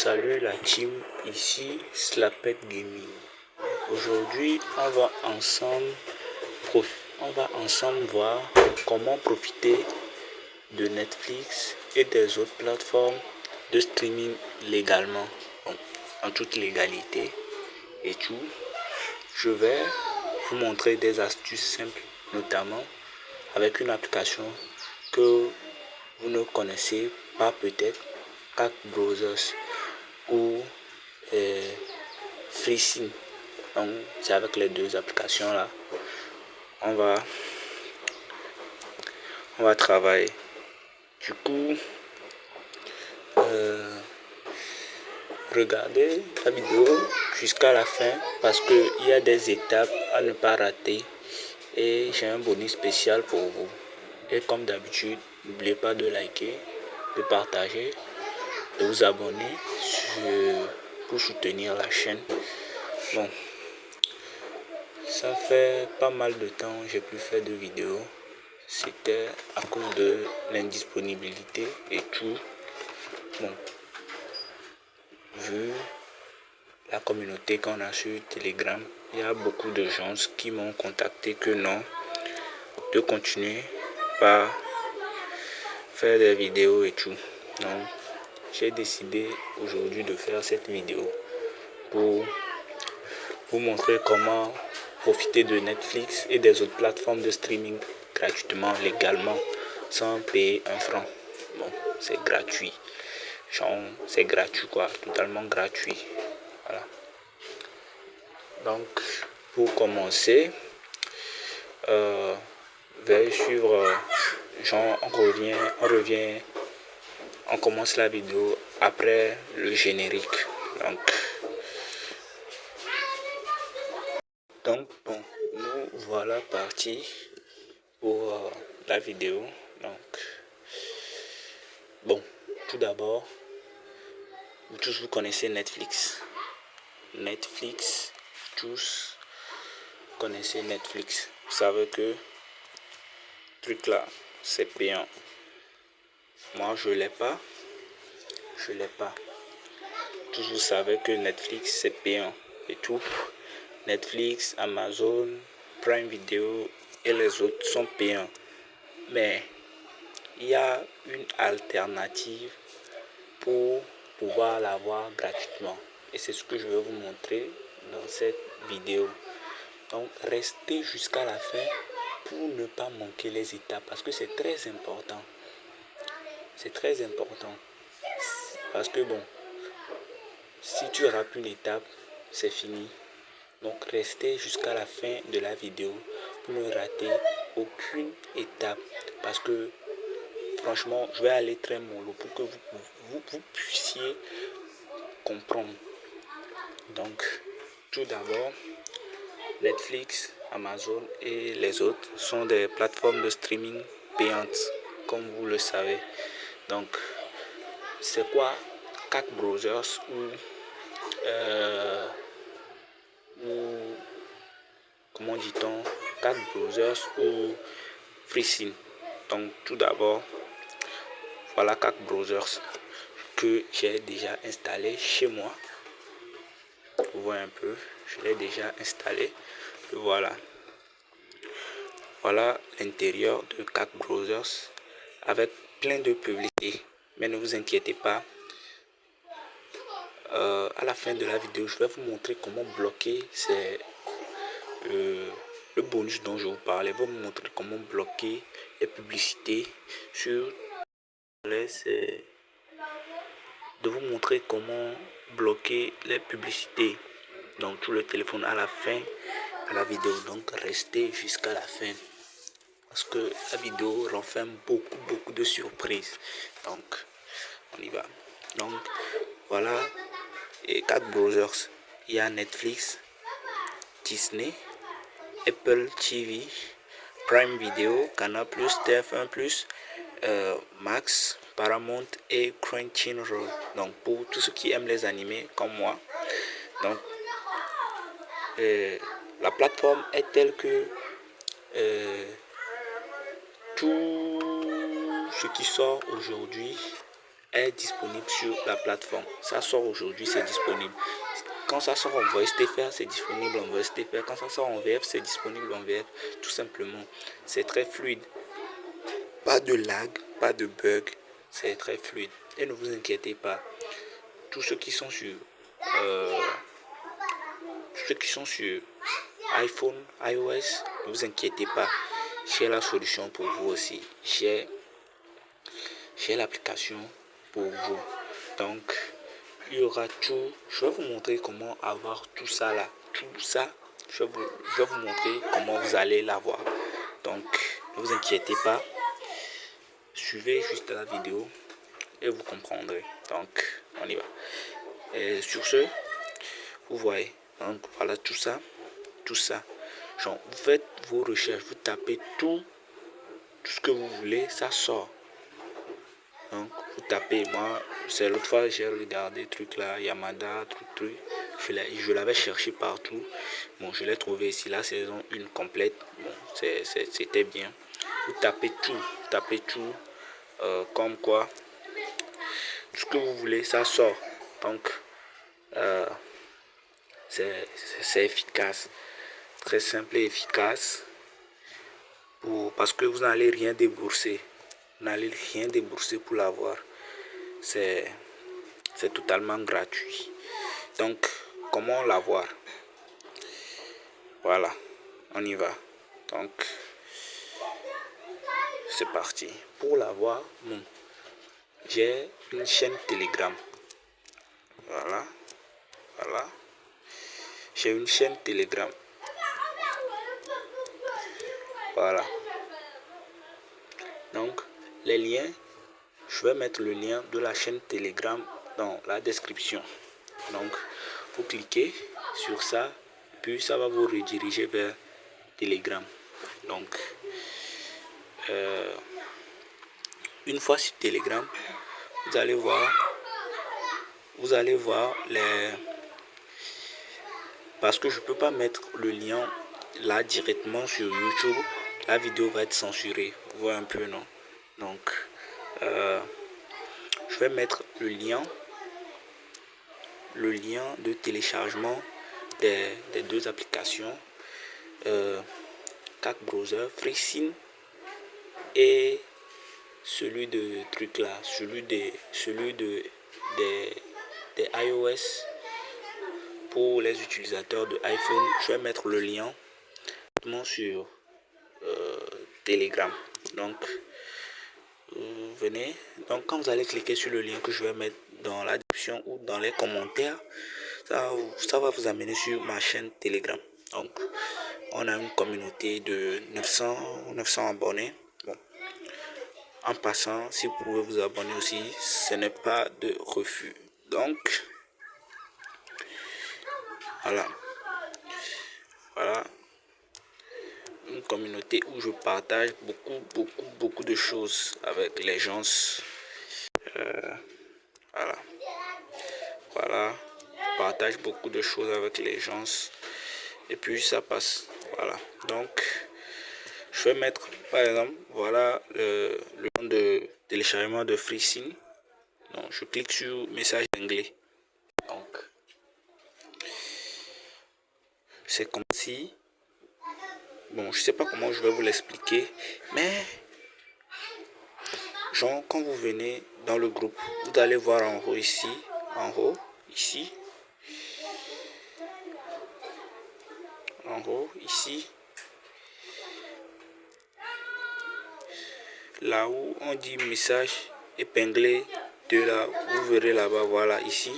Salut la team, ici Slapet Gaming. Aujourd'hui, on va ensemble voir comment profiter de Netflix et des autres plateformes de streaming légalement, en toute légalité et tout. Je vais vous montrer des astuces simples, notamment avec une application que vous ne connaissez pas peut-être, Cat Browsers ou FreeSync. Donc c'est avec les deux applications là on va travailler. Du coup, regardez la vidéo jusqu'à la fin parce qu'il y a des étapes à ne pas rater et j'ai un bonus spécial pour vous. Et comme d'habitude, n'oubliez pas de liker, de partager, de vous abonner pour soutenir la chaîne. Bon, ça fait pas mal de temps que j'ai plus fait de vidéos. C'était à cause de l'indisponibilité et tout. Bon, vu la communauté qu'on a sur Telegram, il y a beaucoup de gens qui m'ont contacté que non, de continuer par faire des vidéos et tout. Donc, j'ai décidé aujourd'hui de faire cette vidéo pour vous montrer comment profiter de Netflix et des autres plateformes de streaming gratuitement, légalement, sans payer un franc. Bon, c'est gratuit. Genre, c'est gratuit quoi, totalement gratuit. Voilà. Donc, pour commencer, veuillez suivre. Genre, on commence la vidéo après le générique. Donc bon, nous voilà partis pour la vidéo. Donc, bon, tout d'abord, vous connaissez Netflix. Netflix, tous connaissez Netflix. Vous savez que truc là, c'est payant. Moi, je l'ai pas. Tous vous savez que Netflix, c'est payant et tout. Netflix, Amazon, Prime Video et les autres sont payants. Mais il y a une alternative pour pouvoir l'avoir gratuitement. Et c'est ce que je vais vous montrer dans cette vidéo. Donc, restez jusqu'à la fin pour ne pas manquer les étapes parce que c'est très important. C'est très important. Parce que bon, si tu rates une étape, c'est fini. Donc, restez jusqu'à la fin de la vidéo pour ne rater aucune étape. Parce que franchement, je vais aller très mollo pour que vous puissiez comprendre. Donc, tout d'abord, Netflix, Amazon et les autres sont des plateformes de streaming payantes, comme vous le savez. Donc, c'est quoi Cat Browsers ou comment dit-on, Cat Browsers ou FreeSync. Donc, tout d'abord, voilà Cat Browsers que j'ai déjà installé chez moi. Vous voyez un peu, je l'ai déjà installé. Voilà. Voilà l'intérieur de Cat Browsers avec plein de publicités. Mais ne vous inquiétez pas. À la fin de la vidéo, je vais vous montrer comment bloquer le bonus dont je vous parlais. Je vais vous montrer comment bloquer les publicités sur. C'est de vous montrer comment bloquer les publicités donc tout le téléphone à la fin de la vidéo. Donc restez jusqu'à la fin parce que la vidéo renferme beaucoup de surprises. Donc on y va. Donc voilà, et 4 browsers. Il y a Netflix, Disney, Apple TV, Prime Video, Canal+, TF1+, Max, Paramount et Crunchyroll. Donc pour tous ceux qui aiment les animés comme moi. Donc la plateforme est telle que tout ce qui sort aujourd'hui est disponible sur la plateforme. Ça sort aujourd'hui, c'est disponible. Quand ça sort en Voice TFR, c'est disponible en Voice TFR. Quand ça sort en VF, c'est disponible en VF. Tout simplement. C'est très fluide. Pas de lag, pas de bug. C'est très fluide. Et ne vous inquiétez pas. Tous ceux qui sont sur iPhone, iOS, ne vous inquiétez pas. J'ai la solution pour vous aussi. J'ai l'application pour vous. Donc, il y aura tout. Je vais vous montrer comment avoir tout ça là. Tout ça, je vais vous montrer comment vous allez l'avoir. Donc, ne vous inquiétez pas. Suivez juste la vidéo et vous comprendrez. Donc, on y va. Et sur ce, vous voyez. Donc, voilà tout ça. Tout ça. Genre, vous faites vos recherches, vous tapez tout ce que vous voulez, ça sort. Donc, vous tapez, moi, c'est l'autre fois, j'ai regardé truc là, Yamada, truc. Je l'avais cherché partout. Bon, je l'ai trouvé ici, la saison 1 complète. Bon, c'était bien. Vous tapez tout, comme quoi, tout ce que vous voulez, ça sort. Donc, c'est efficace. Très simple et efficace. Parce que vous n'allez rien débourser. Vous n'allez rien débourser pour l'avoir. C'est totalement gratuit. Donc, comment l'avoir? Voilà, on y va. Donc, c'est parti. Pour l'avoir, bon, j'ai une chaîne Telegram. Voilà. J'ai une chaîne Telegram. Voilà. Donc, les liens, je vais mettre le lien de la chaîne Telegram dans la description. Donc, vous cliquez sur ça, puis ça va vous rediriger vers Telegram. Donc, une fois sur Telegram, vous allez voir les... Parce que je peux pas mettre le lien là directement sur YouTube, la vidéo va être censurée. Vous voyez un peu, non? Donc, je vais mettre le lien de téléchargement des deux applications, Cac Browser, FreeSync et celui de truc là, celui des iOS pour les utilisateurs de iPhone. Je vais mettre le lien sur Telegram. Donc, vous venez. Donc, quand vous allez cliquer sur le lien que je vais mettre dans la description ou dans les commentaires, ça va vous amener sur ma chaîne Telegram. Donc, on a une communauté de 900 abonnés. Bon, en passant, si vous pouvez vous abonner aussi, ce n'est pas de refus. Donc, voilà. Une communauté où je partage beaucoup de choses avec les gens. Voilà. Je partage beaucoup de choses avec les gens. Et puis ça passe. Voilà. Donc, je vais mettre, par exemple, voilà le nom de téléchargement de FreeSync. Donc, je clique sur message anglais. Donc, c'est comme si... Bon, je sais pas comment je vais vous l'expliquer, mais genre quand vous venez dans le groupe, vous allez voir en haut ici, là où on dit message épinglé de là, vous verrez là-bas, voilà ici,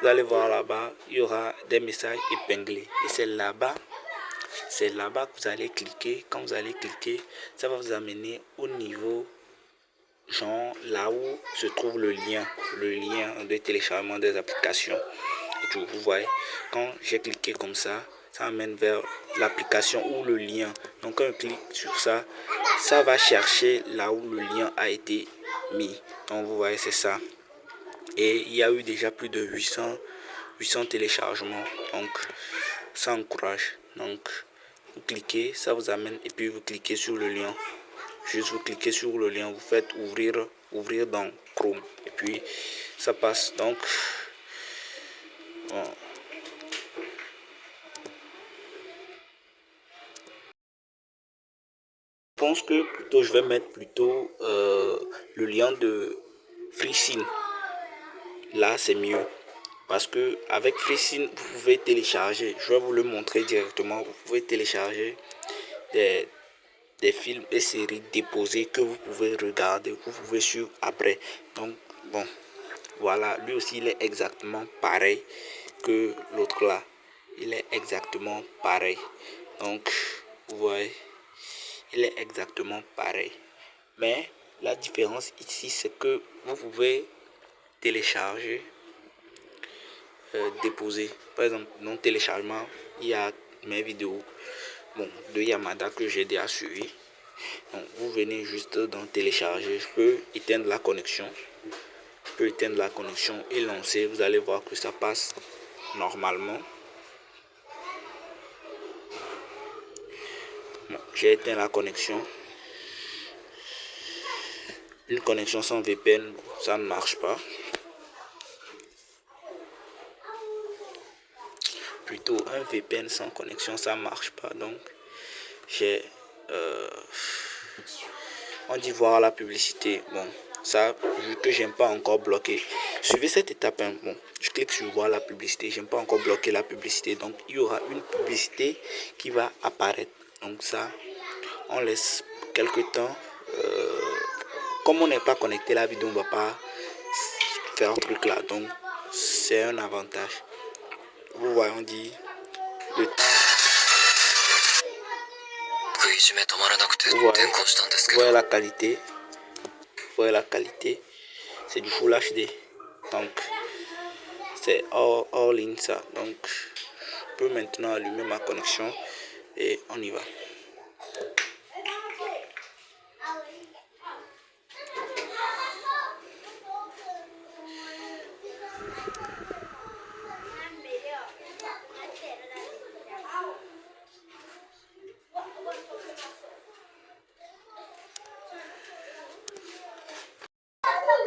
vous allez voir là-bas, il y aura des messages épinglés et c'est là-bas que vous allez cliquer. Quand vous allez cliquer, ça va vous amener au niveau genre là où se trouve le lien de téléchargement des applications et tout. Vous voyez, quand j'ai cliqué comme ça amène vers l'application ou le lien. Donc quand on clique sur ça, ça va chercher là où le lien a été mis. Donc vous voyez, c'est ça. Et il y a eu déjà plus de 800 téléchargements. Donc ça encourage. Donc vous cliquez, ça vous amène et puis vous cliquez sur le lien. Juste vous cliquez sur le lien, vous faites ouvrir dans Chrome et puis ça passe. Donc bon. Je pense que plutôt je vais mettre plutôt le lien de FreeSync. Là c'est mieux parce que avec FreeSync vous pouvez télécharger, je vais vous le montrer directement, vous pouvez télécharger des films et séries déposées que vous pouvez regarder, vous pouvez suivre après. Donc bon, voilà, lui aussi il est exactement pareil que l'autre là, il est exactement pareil. Donc vous voyez, il est exactement pareil, mais la différence ici c'est que vous pouvez télécharger, déposer. Par exemple, non téléchargement, il y a mes vidéos de Yamada que j'ai déjà suivi. Donc vous venez juste dans télécharger. Je peux éteindre la connexion, et lancer. Vous allez voir que ça passe normalement. Bon, j'ai éteint la connexion. Une connexion sans VPN, ça ne marche pas. Plutôt un VPN sans connexion, ça marche pas. Donc j'ai on dit voir la publicité. Bon, ça, vu que j'aime pas encore bloquer, suivez cette étape. Hein. Bon, je clique sur voir la publicité. J'aime pas encore bloquer la publicité. Donc il y aura une publicité qui va apparaître. Donc ça, on laisse quelques temps. Comme on n'est pas connecté, la vidéo ne va pas faire un truc là. Donc c'est un avantage. Vous voyez, on dit le temps. Vous voyez la qualité. Vous voyez la qualité. C'est du Full HD. Donc c'est all in ça. Donc je peux maintenant allumer ma connexion et on y va.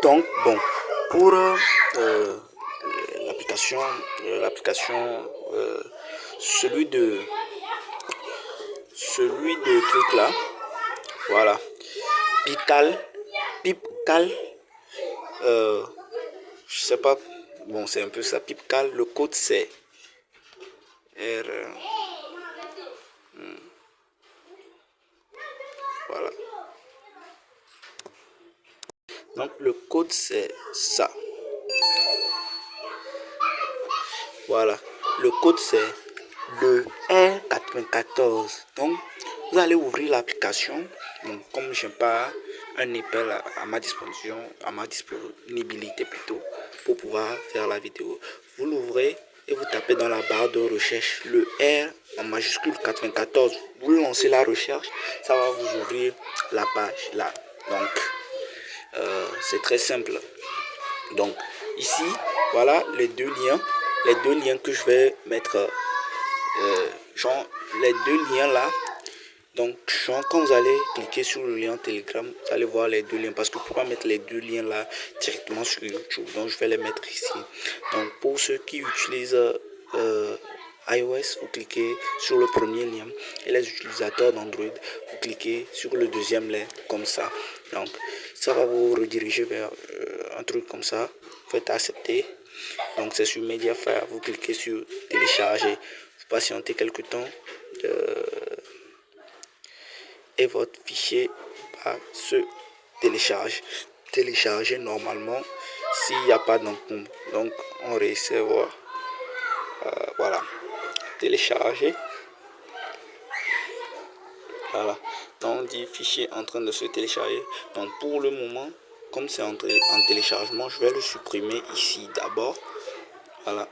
Donc bon, pour l'application, celui de truc là, voilà, Pipcal, je sais pas, bon c'est un peu ça, Pipcal, le code c'est R, voilà. Donc le code c'est ça. Voilà. Le code c'est le R94. Donc vous allez ouvrir l'application. Comme je n'ai pas un email à ma disposition, à ma disponibilité plutôt, pour pouvoir faire la vidéo, vous l'ouvrez et vous tapez dans la barre de recherche le R en majuscule 94. Vous lancez la recherche, ça va vous ouvrir la page là. Donc c'est très simple. Donc ici voilà les deux liens que je vais mettre, genre les deux liens là. Donc quand vous allez cliquer sur le lien Telegram, vous allez voir les deux liens, parce que pour pas mettre les deux liens là directement sur YouTube, donc je vais les mettre ici. Donc pour ceux qui utilisent iOS, vous cliquez sur le premier lien, et les utilisateurs d'Android, vous cliquez sur le deuxième lien comme ça. Donc ça va vous rediriger vers un truc comme ça. Vous faites accepter. Donc c'est sur Mediafire, vous cliquez sur télécharger, vous patientez quelques temps et votre fichier va se télécharger normalement s'il n'y a pas d'encombre. Donc on réussit à voir, voilà, télécharger. Voilà, donc on dit fichier en train de se télécharger. Donc pour le moment, comme c'est en téléchargement, je vais le supprimer ici d'abord. Voilà.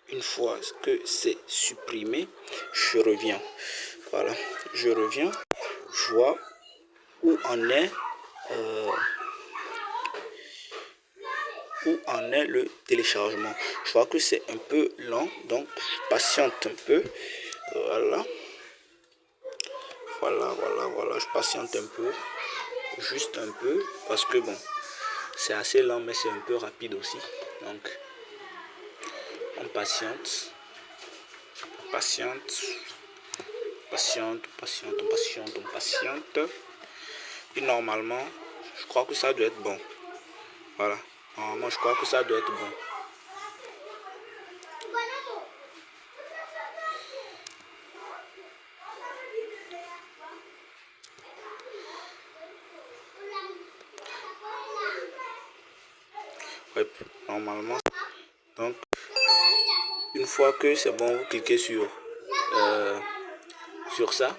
Une fois que c'est supprimé, je reviens. Voilà, je reviens. Je vois où en est le téléchargement. Je vois que c'est un peu lent, donc je patiente un peu. Voilà. Voilà, je patiente un peu, juste un peu, parce que bon, c'est assez lent, mais c'est un peu rapide aussi. Donc, on patiente, patiente, on patiente. Et normalement, je crois que ça doit être bon. Voilà, normalement, je crois que ça doit être bon. Ouais, normalement. Donc, une fois que c'est bon, vous cliquez sur ça.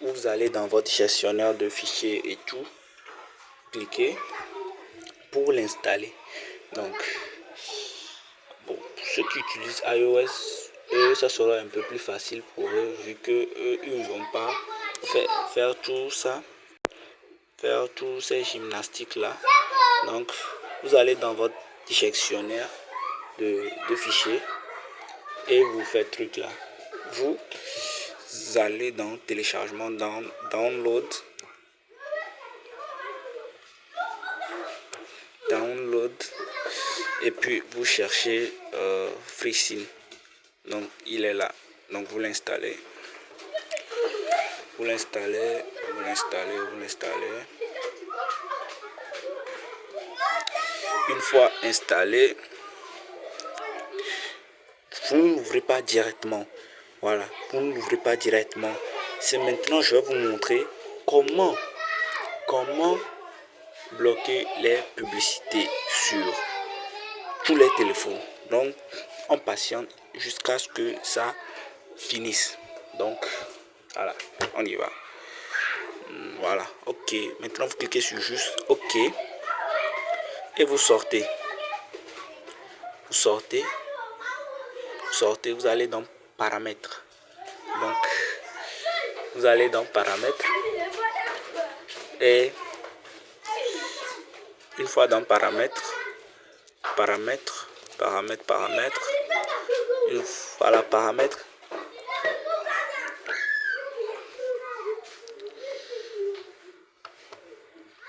Vous allez dans votre gestionnaire de fichiers et tout. Cliquez pour l'installer. Donc, bon, pour ceux qui utilisent iOS, eux, ça sera un peu plus facile pour eux, vu que eux, ils ne vont pas faire tout ça, faire tous ces gymnastiques là. Donc, vous allez dans votre gestionnaire de fichiers et vous faites truc là. Vous allez dans téléchargement, dans download, et puis vous cherchez FreeSync. Donc il est là. Donc vous l'installez. Vous l'installez. Une fois installé, vous ne l'ouvrez pas directement. Voilà, vous ne l'ouvrez pas directement. C'est maintenant, je vais vous montrer comment bloquer les publicités sur tous les téléphones. Donc, on patiente jusqu'à ce que ça finisse. Donc, voilà, on y va. Voilà, ok. Maintenant, vous cliquez sur juste ok et vous sortez. Vous allez dans paramètres. Donc, vous allez dans paramètres et une fois dans paramètres, voilà paramètres.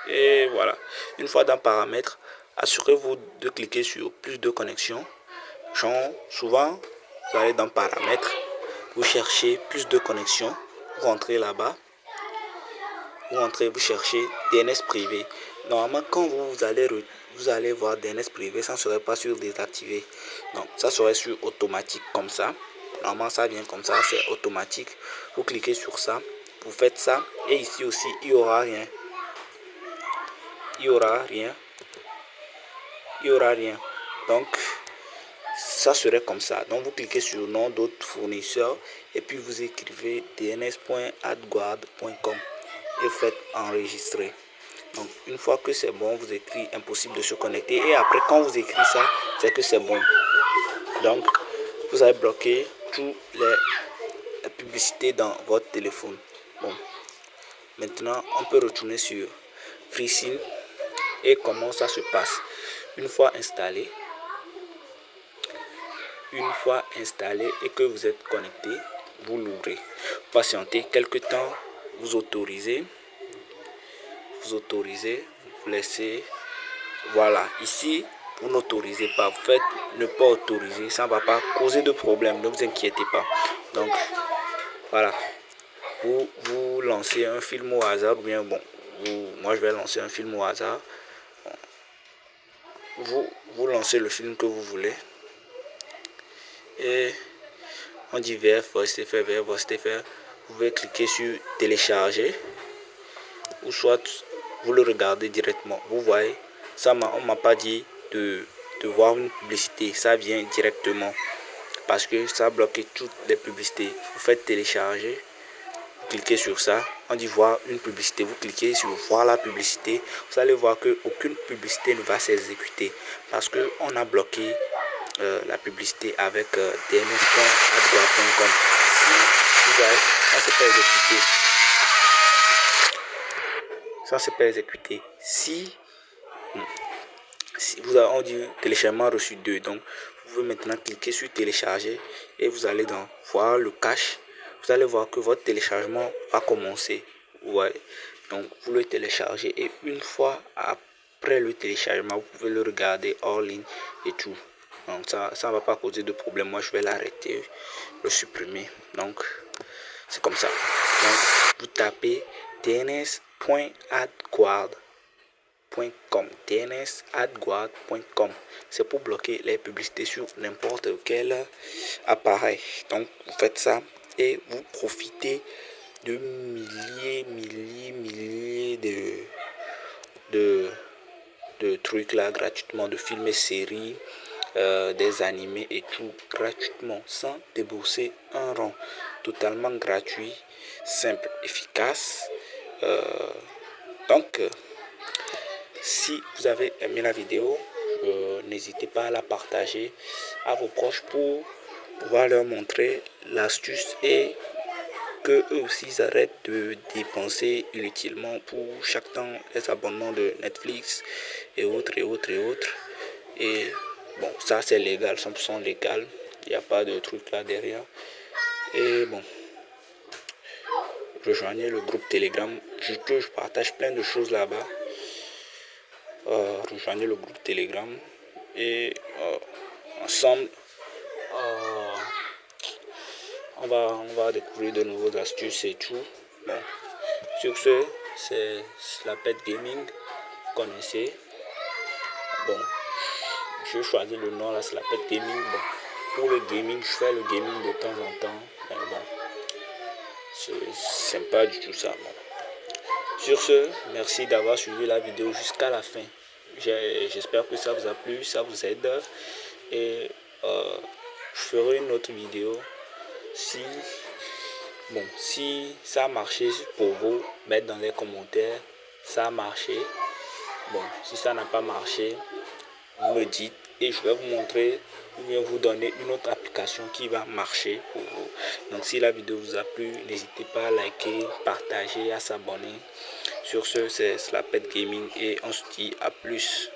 Et voilà, une fois dans paramètres, assurez-vous de cliquer sur plus de connexions. Genre, souvent, vous allez dans paramètres, vous cherchez plus de connexions, vous rentrez là-bas, vous cherchez DNS privé. Normalement, quand vous allez voir DNS privé, ça ne serait pas sur désactiver. Donc, ça serait sur automatique comme ça. Normalement, ça vient comme ça, c'est automatique. Vous cliquez sur ça, vous faites ça, et ici aussi, il n'y aura rien. Il n'y aura rien. Donc, ça serait comme ça. Donc, vous cliquez sur nom d'autres fournisseurs et puis vous écrivez dns.adguard.com et vous faites enregistrer. Donc, une fois que c'est bon, vous écrivez impossible de se connecter et après, quand vous écrivez ça, c'est que c'est bon. Donc, vous avez bloqué toutes les publicités dans votre téléphone. Bon, maintenant, on peut retourner sur FreeSync et comment ça se passe. Une fois installé et que vous êtes connecté, vous l'ouvrez. Patientez quelques temps, vous autorisez, vous laissez. Voilà, ici, vous n'autorisez pas. Vous faites ne pas autoriser, ça ne va pas causer de problème, ne vous inquiétez pas. Donc, voilà, vous lancez un film au hasard, ou bien bon, moi je vais lancer un film au hasard. Vous lancez le film que vous voulez. Et on dit VF, vous pouvez cliquer sur télécharger ou soit vous le regardez directement. Vous voyez, ça on m'a pas dit de voir une publicité, ça vient directement parce que ça a bloqué toutes les publicités. Vous faites télécharger, vous cliquez sur ça, on dit voir une publicité, vous cliquez sur voir la publicité, vous allez voir que aucune publicité ne va s'exécuter parce que on a bloqué la publicité avec dns.adguard.com. Si vous voyez, ça c'est pas exécuté. Ça c'est pas exécuté. Si vous avez, on dit téléchargement reçu 2, donc vous pouvez maintenant cliquer sur télécharger et vous allez dans voir le cache. vous allez voir que votre téléchargement va commencer. Ouais, donc vous le téléchargez et une fois après le téléchargement, vous pouvez le regarder hors ligne et tout. Donc ça ne va pas causer de problème. Moi, je vais l'arrêter, le supprimer. Donc, c'est comme ça. Donc, vous tapez dns.adguard.com, dns.adguard.com. C'est pour bloquer les publicités sur n'importe quel appareil. Donc, vous faites ça et vous profitez de milliers de trucs là gratuitement, de films et séries, des animés et tout gratuitement, sans débourser un rond. Totalement gratuit, simple, efficace. Donc, si vous avez aimé la vidéo, n'hésitez pas à la partager à vos proches pour pouvoir leur montrer l'astuce et que eux aussi ils arrêtent de dépenser inutilement pour chaque temps les abonnements de Netflix et autres et autres et autres. Et bon, ça c'est légal, 100% légal, il n'y a pas de truc là derrière. Et bon, rejoignez le groupe Telegram, je partage plein de choses là-bas. Rejoignez le groupe Telegram et ensemble on va découvrir de nouvelles astuces et tout. Bon, sur ce, c'est Slapet Gaming, vous connaissez. Bon, je choisis le nom là, Slapet Gaming. Bon, pour le gaming, je fais le gaming de temps en temps, mais bon, c'est sympa du tout ça. Bon. Sur ce, merci d'avoir suivi la vidéo jusqu'à la fin. J'espère que ça vous a plu, ça vous aide. Et je ferai une autre vidéo si ça a marché pour vous. Mettez dans les commentaires ça a marché. Bon, si ça n'a pas marché, vous me dites et je vais vous montrer ou bien vous donner une autre application qui va marcher pour vous. Donc si la vidéo vous a plu, n'hésitez pas à liker, partager, à s'abonner. Sur ce, c'est Slapet Gaming et on se dit à plus.